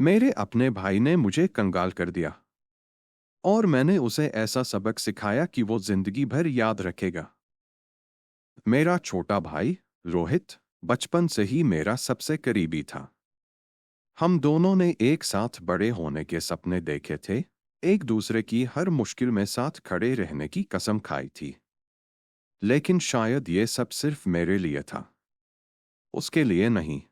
मेरे अपने भाई ने मुझे कंगाल कर दिया और मैंने उसे ऐसा सबक सिखाया कि वो जिंदगी भर याद रखेगा। मेरा छोटा भाई रोहित बचपन से ही मेरा सबसे करीबी था। हम दोनों ने एक साथ बड़े होने के सपने देखे थे, एक दूसरे की हर मुश्किल में साथ खड़े रहने की कसम खाई थी। लेकिन शायद ये सब सिर्फ मेरे लिए था, उसके लिए नहीं।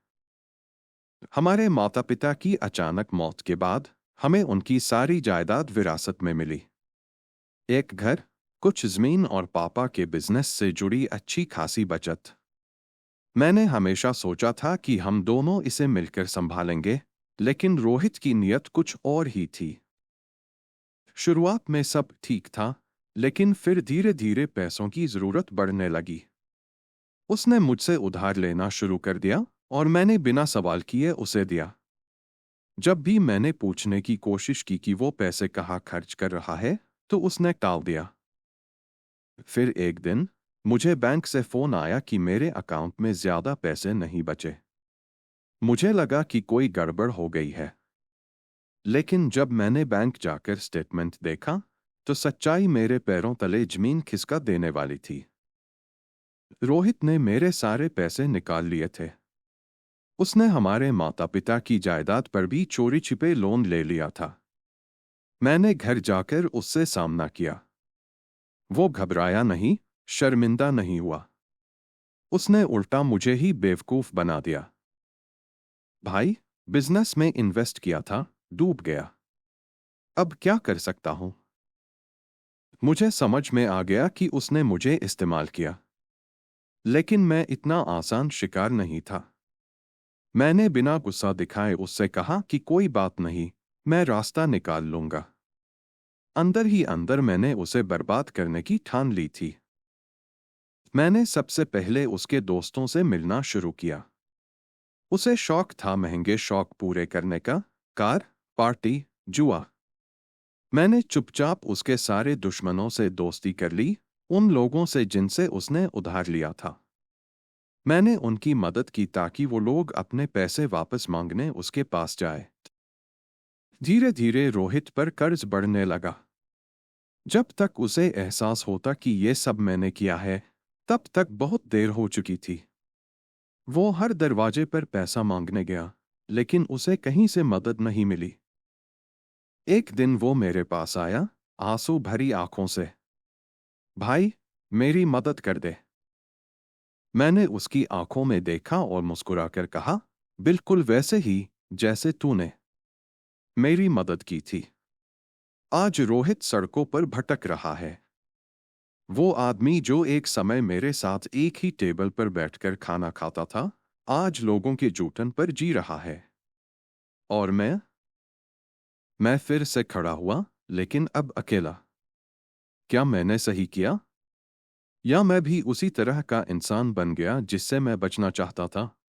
हमारे माता पिता की अचानक मौत के बाद हमें उनकी सारी जायदाद विरासत में मिली। एक घर, कुछ जमीन और पापा के बिजनेस से जुड़ी अच्छी खासी बचत। मैंने हमेशा सोचा था कि हम दोनों इसे मिलकर संभालेंगे, लेकिन रोहित की नीयत कुछ और ही थी। शुरुआत में सब ठीक था, लेकिन फिर धीरे धीरे पैसों की जरूरत बढ़ने लगी। उसने मुझसे उधार लेना शुरू कर दिया और मैंने बिना सवाल किए उसे दिया। जब भी मैंने पूछने की कोशिश की कि वो पैसे कहाँ खर्च कर रहा है, तो उसने टाल दिया। फिर एक दिन मुझे बैंक से फोन आया कि मेरे अकाउंट में ज्यादा पैसे नहीं बचे। मुझे लगा कि कोई गड़बड़ हो गई है। लेकिन जब मैंने बैंक जाकर स्टेटमेंट देखा, तो सच्चाई मेरे पैरों तले जमीन खिसका देने वाली थी। रोहित ने मेरे सारे पैसे निकाल लिए थे। उसने हमारे माता पिता की जायदाद पर भी चोरी छिपे लोन ले लिया था। मैंने घर जाकर उससे सामना किया। वो घबराया नहीं, शर्मिंदा नहीं हुआ। उसने उल्टा मुझे ही बेवकूफ बना दिया। भाई, बिजनेस में इन्वेस्ट किया था, डूब गया। अब क्या कर सकता हूं? मुझे समझ में आ गया कि उसने मुझे इस्तेमाल किया। लेकिन मैं इतना आसान शिकार नहीं था। मैंने बिना गुस्सा दिखाए उससे कहा कि कोई बात नहीं, मैं रास्ता निकाल लूंगा। अंदर ही अंदर मैंने उसे बर्बाद करने की ठान ली थी। मैंने सबसे पहले उसके दोस्तों से मिलना शुरू किया। उसे शौक था महंगे शौक पूरे करने का, कार, पार्टी, जुआ। मैंने चुपचाप उसके सारे दुश्मनों से दोस्ती कर ली, उन लोगों से जिनसे उसने उधार लिया था। मैंने उनकी मदद की ताकि वो लोग अपने पैसे वापस मांगने उसके पास जाए। धीरे धीरे रोहित पर कर्ज बढ़ने लगा। जब तक उसे एहसास होता कि ये सब मैंने किया है, तब तक बहुत देर हो चुकी थी। वो हर दरवाजे पर पैसा मांगने गया, लेकिन उसे कहीं से मदद नहीं मिली। एक दिन वो मेरे पास आया, आंसू भरी आंखों से। भाई, मेरी मदद कर दे। मैंने उसकी आंखों में देखा और मुस्कुराकर कहा, बिल्कुल वैसे ही जैसे तूने मेरी मदद की थी। आज रोहित सड़कों पर भटक रहा है। वो आदमी जो एक समय मेरे साथ एक ही टेबल पर बैठकर खाना खाता था, आज लोगों के जूठन पर जी रहा है। और मैं फिर से खड़ा हुआ, लेकिन अब अकेला। क्या मैंने सही किया? या मैं भी उसी तरह का इंसान बन गया जिससे मैं बचना चाहता था?